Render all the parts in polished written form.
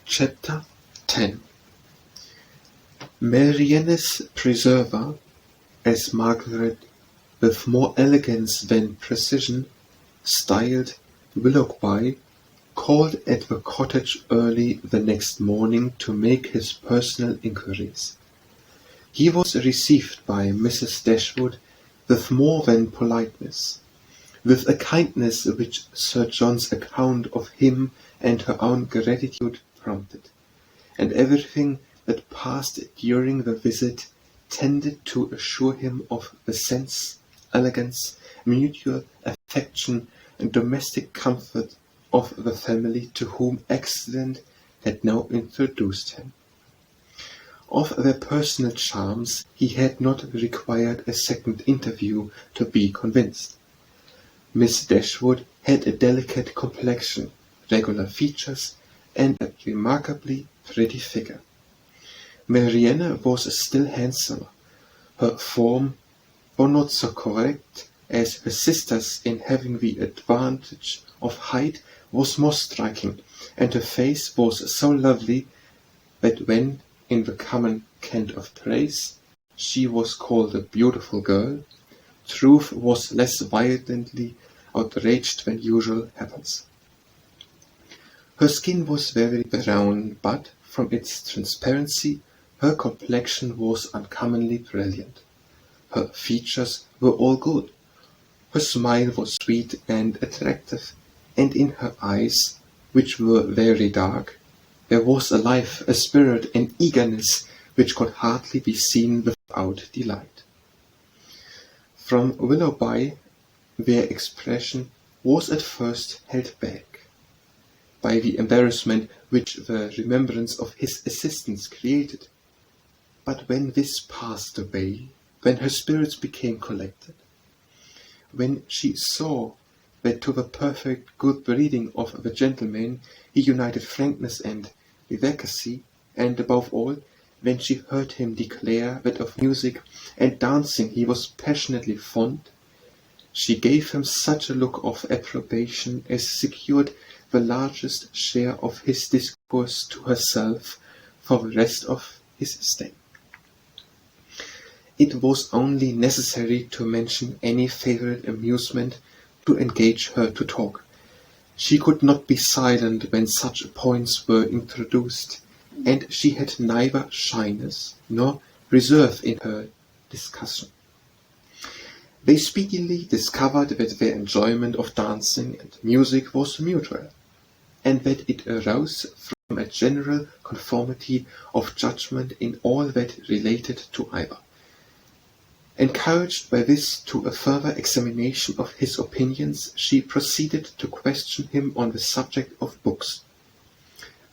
Chapter 10. Marianne's preserver, as Margaret, with more elegance than precision, styled Willoughby, called at the cottage early the next morning to make his personal inquiries. He was received by Mrs. Dashwood with more than politeness, with a kindness which Sir John's account of him and her own gratitude prompted, and everything that passed during the visit tended to assure him of the sense, elegance, mutual affection, and domestic comfort of the family to whom accident had now introduced him. Of their personal charms he had not required a second interview to be convinced. Miss Dashwood had a delicate complexion, regular features, and a remarkably pretty figure. Marianne was still handsomer. Her form, though not so correct as her sister's in having the advantage of height, was more striking, and her face was so lovely that when, in the common cant of praise, she was called a beautiful girl, truth was less violently outraged than usual happens. Her skin was very brown, but, from its transparency, her complexion was uncommonly brilliant. Her features were all good. Her smile was sweet and attractive, and in her eyes, which were very dark, there was a life, a spirit, an eagerness which could hardly be seen without delight. From Willoughby their expression was at first held back by the embarrassment which the remembrance of his assistance created. But when this passed away, when her spirits became collected, when she saw that to the perfect good breeding of the gentleman he united frankness and vivacy, and above all, when she heard him declare that of music and dancing he was passionately fond, she gave him such a look of approbation as secured the largest share of his discourse to herself for the rest of his stay. It was only necessary to mention any favourite amusement to engage her to talk. She could not be silent when such points were introduced, and she had neither shyness nor reserve in her discussion. They speedily discovered that their enjoyment of dancing and music was mutual, and that it arose from a general conformity of judgment in all that related to either. Encouraged by this to a further examination of his opinions, she proceeded to question him on the subject of books.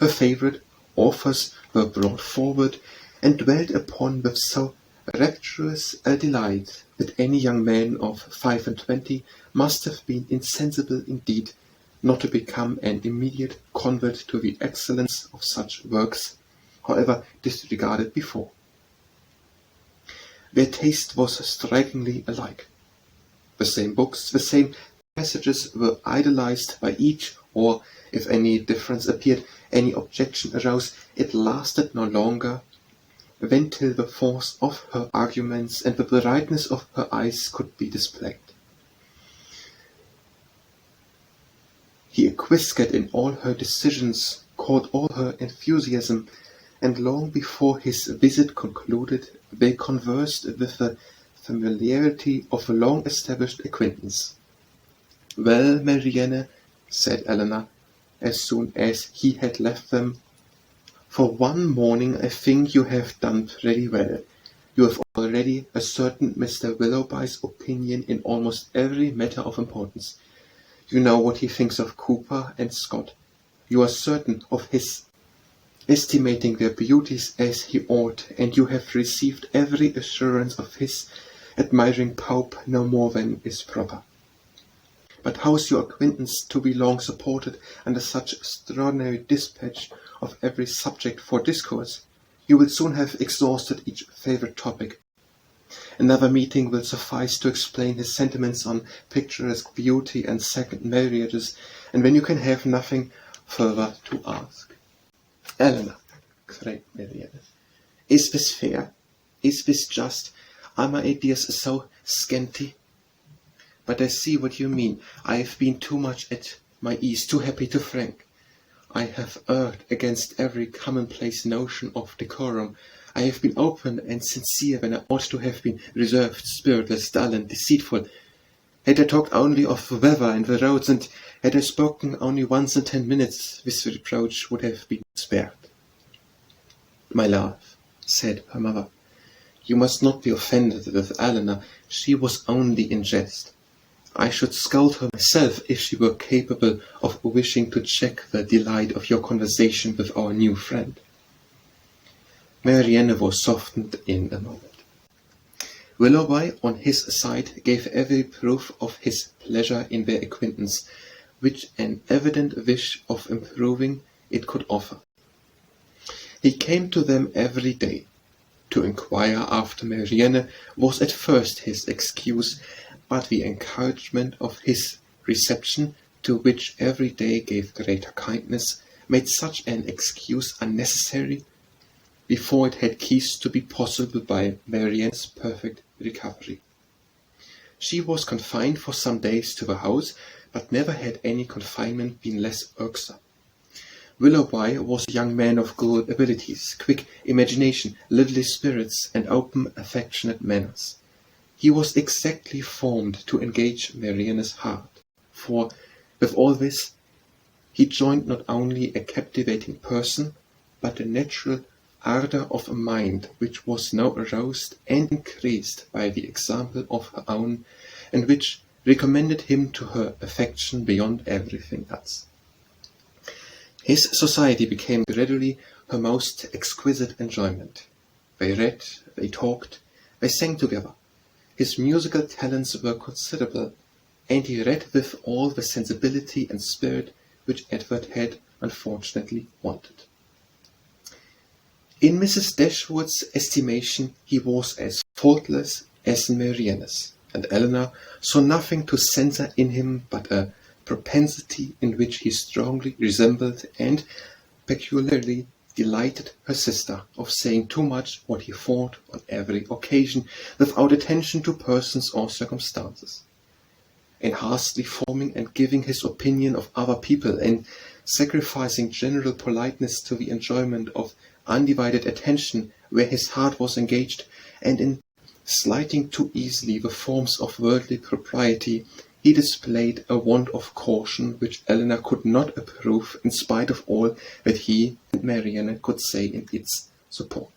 Her favourite authors were brought forward, and dwelt upon with so rapturous a delight that any young man of 25 must have been insensible indeed not to become an immediate convert to the excellence of such works, however disregarded before. Their taste was strikingly alike. The same books, the same passages were idolized by each, or, if any difference appeared, any objection arose, it lasted no longer than till the force of her arguments and the brightness of her eyes could be displayed. He acquiesced in all her decisions, caught all her enthusiasm, and long before his visit concluded, they conversed with the familiarity of a long-established acquaintance. "Well, Marianne," said Eleanor, as soon as he had left them, "for one morning I think you have done pretty well. You have already ascertained Mr. Willoughby's opinion in almost every matter of importance. You know what he thinks of Cooper and Scott. You are certain of his estimating their beauties as he ought, and you have received every assurance of his admiring Pope no more than is proper. But how is your acquaintance to be long supported under such extraordinary dispatch of every subject for discourse? You will soon have exhausted each favourite topic. Another meeting will suffice to explain his sentiments on picturesque beauty and second marriages, and then you can have nothing further to ask." Eleanor, cried Marianne, is this fair? Is this just? Are my ideas so scanty? But I see what you mean. I have been too much at my ease, too happy to frank. I have erred against every commonplace notion of decorum. I have been open and sincere when I ought to have been reserved, spiritless, dull, and deceitful. Had I talked only of the weather and the roads, and had I spoken only once in 10 minutes, this reproach would have been spared. My love, said her mother, you must not be offended with Eleanor. She was only in jest. I should scold her myself if she were capable of wishing to check the delight of your conversation with our new friend. Marianne was softened in a moment. Willoughby, on his side, gave every proof of his pleasure in their acquaintance, which an evident wish of improving it could offer. He came to them every day. To inquire after Marianne was at first his excuse, but the encouragement of his reception, to which every day gave greater kindness, made such an excuse unnecessary, before it had ceased to be possible by Marianne's perfect recovery. She was confined for some days to the house, but never had any confinement been less irksome. Willoughby was a young man of good abilities, quick imagination, lively spirits, and open, affectionate manners. He was exactly formed to engage Marianne's heart, for, with all this, he joined not only a captivating person, but a natural ardour of a mind which was now aroused and increased by the example of her own, and which recommended him to her affection beyond everything else. His society became gradually her most exquisite enjoyment. They read, they talked, they sang together. His musical talents were considerable, and he read with all the sensibility and spirit which Edward had unfortunately wanted. In Mrs. Dashwood's estimation he was as faultless as in Marianne's, and Eleanor saw nothing to censure in him but a propensity in which he strongly resembled and peculiarly delighted her sister, of saying too much what he thought on every occasion, without attention to persons or circumstances, in hastily forming and giving his opinion of other people, in sacrificing general politeness to the enjoyment of undivided attention where his heart was engaged, and in slighting too easily the forms of worldly propriety. He displayed a want of caution which Eleanor could not approve, in spite of all that he and Marianne could say in its support.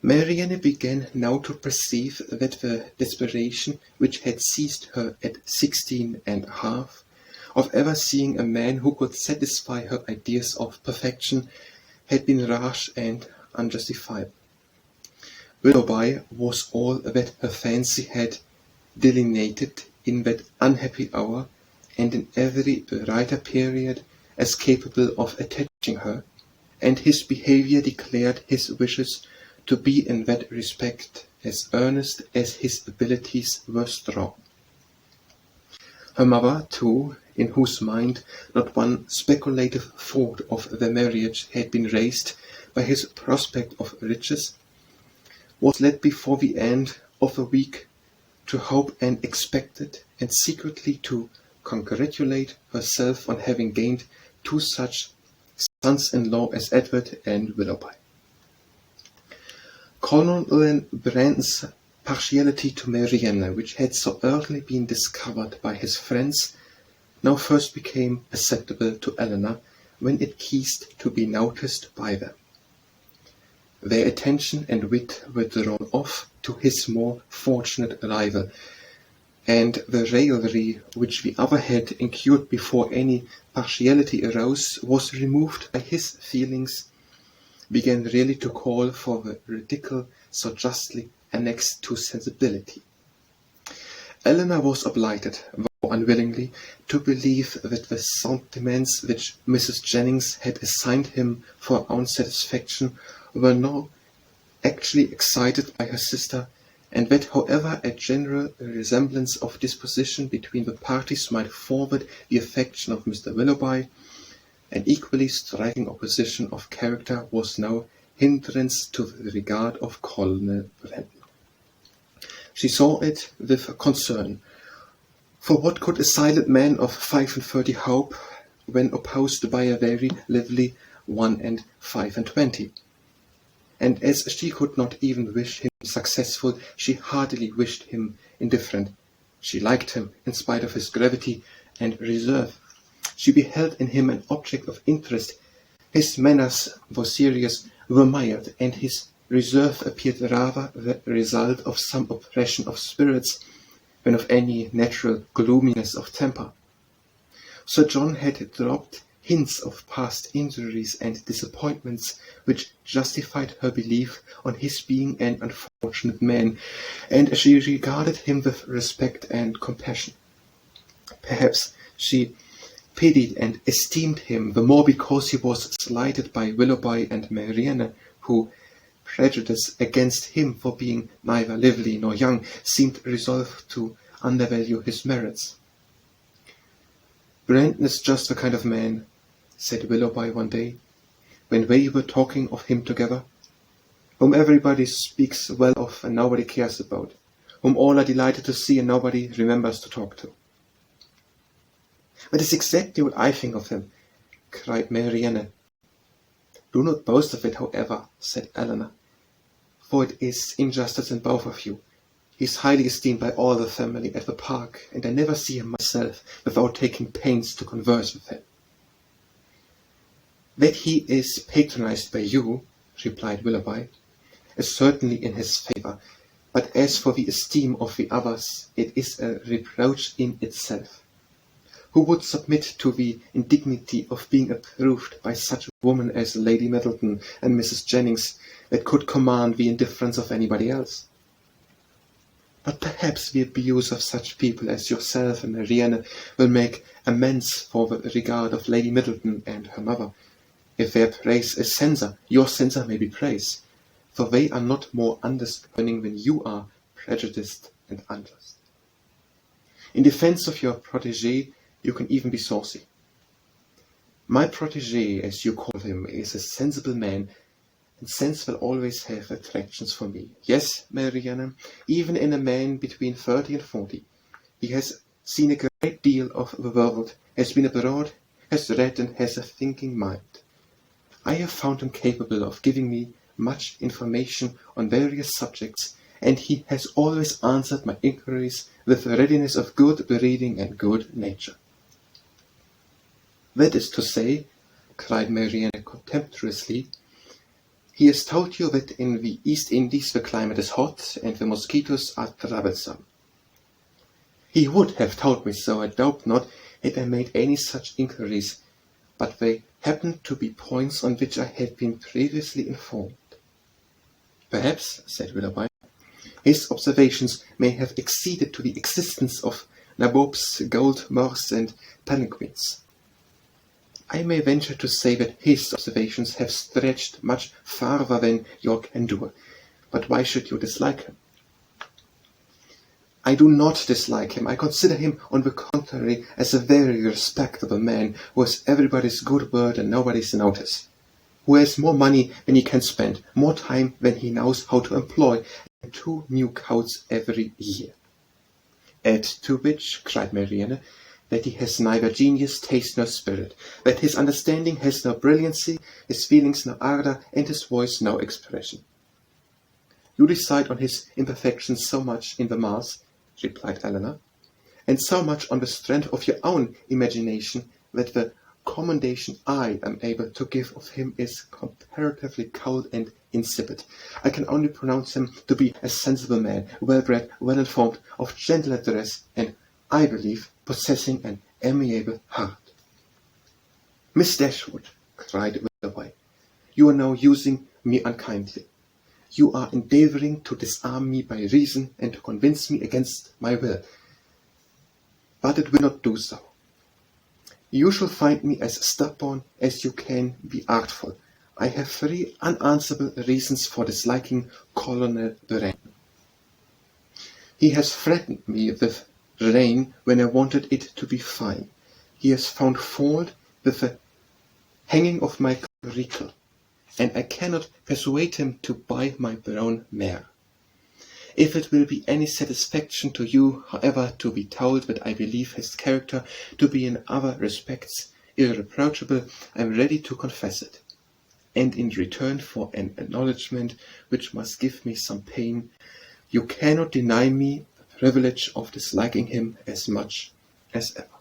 Marianne began now to perceive that the desperation which had seized her at 16 and a half, of ever seeing a man who could satisfy her ideas of perfection, had been rash and unjustifiable. Willoughby was all that her fancy had delineated in that unhappy hour, and in every brighter period, as capable of attaching her, and his behaviour declared his wishes to be in that respect as earnest as his abilities were strong. Her mother, too, in whose mind not one speculative thought of the marriage had been raised by his prospect of riches, was led before the end of a week to hope and expected, and secretly to congratulate herself on having gained two such sons-in-law as Edward and Willoughby. Colonel Brandon's partiality to Marianne, which had so early been discovered by his friends, now first became perceptible to Eleanor when it ceased to be noticed by them. Their attention and wit were drawn off to his more fortunate rival, and the raillery which the other had incurred before any partiality arose was removed by his feelings, began really to call for the ridicule so justly annexed to sensibility. Eleanor was obliged, though unwillingly, to believe that the sentiments which Mrs. Jennings had assigned him for her own satisfaction were now actually excited by her sister, and that however a general resemblance of disposition between the parties might forward the affection of Mr. Willoughby, An equally striking opposition of character was no hindrance to the regard of Colonel Brandon. She saw it with concern, for what could a silent man of 35 hope when opposed by a very lively 1 and 25? And as she could not even wish him successful, she heartily wished him indifferent. She liked him in spite of his gravity and reserve. She beheld in him an object of interest. His manners were serious, were mild, and his reserve appeared rather the result of some oppression of spirits than of any natural gloominess of temper. Sir John had dropped hints of past injuries and disappointments which justified her belief on his being an unfortunate man, and she regarded him with respect and compassion. Perhaps she pitied and esteemed him the more because he was slighted by Willoughby and Marianne, who, prejudiced against him for being neither lively nor young, seemed resolved to undervalue his merits. "Brandon is just the kind of man," said Willoughby one day, when they were talking of him together, "whom everybody speaks well of and nobody cares about, whom all are delighted to see and nobody remembers to talk to." "That is exactly what I think of him," cried Marianne. "Do not boast of it, however," said Eleanor, "for it is injustice in both of you. He is highly esteemed by all the family at the park, and I never see him myself without taking pains to converse with him." "That he is patronized by you," replied Willoughby, "is certainly in his favour, but as for the esteem of the others, it is a reproach in itself. Who would submit to the indignity of being approved by such a woman as Lady Middleton and Mrs. Jennings, that could command the indifference of anybody else? But perhaps the abuse of such people as yourself and Marianne will make amends for the regard of Lady Middleton and her mother. If their praise is censure, your censure may be praise, for they are not more undiscerning than you are prejudiced and unjust. In defence of your protégé, you can even be saucy. My protégé, as you call him, is a sensible man, and sense will always have attractions for me. Yes, Marianne, even in a man between 30 and 40. He has seen a great deal of the world, has been abroad, has read, and has a thinking mind. I have found him capable of giving me much information on various subjects, and he has always answered my inquiries with the readiness of good breeding and good nature." "That is to say," cried Marianne contemptuously, "he has told you that in the East Indies the climate is hot and the mosquitoes are troublesome." "He would have told me so, I doubt not, had I made any such inquiries, but they happened to be points on which I had been previously informed." "Perhaps," said Willoughby, "his observations may have acceded to the existence of nabobs, gold moors, and palanquins. I may venture to say that his observations have stretched much farther than your can do, but why should you dislike him?" "I do not dislike him. I consider him, on the contrary, as a very respectable man, who has everybody's good word and nobody's notice, who has more money than he can spend, more time than he knows how to employ, and 2 new coats every year." "Add to which," cried Marianne, "that he has neither genius, taste, nor spirit, that his understanding has no brilliancy, his feelings no ardour, and his voice no expression." "You decide on his imperfections so much in the mass," replied Eleanor, "and so much on the strength of your own imagination, that the commendation I am able to give of him is comparatively cold and insipid. I can only pronounce him to be a sensible man, well-bred, well-informed, of gentle address, and, I believe, possessing an amiable heart." "Miss Dashwood," cried Willoughby, "you are now using me unkindly. You are endeavouring to disarm me by reason, and to convince me against my will. But it will not do so. You shall find me as stubborn as you can be artful. I have 3 unanswerable reasons for disliking Colonel Brandon. He has threatened me with rain when I wanted it to be fine. He has found fault with the hanging of my curricle, and I cannot persuade him to buy my brown mare. If it will be any satisfaction to you, however, to be told that I believe his character to be in other respects irreproachable, I am ready to confess it. And in return for an acknowledgment which must give me some pain, you cannot deny me the privilege of disliking him as much as ever.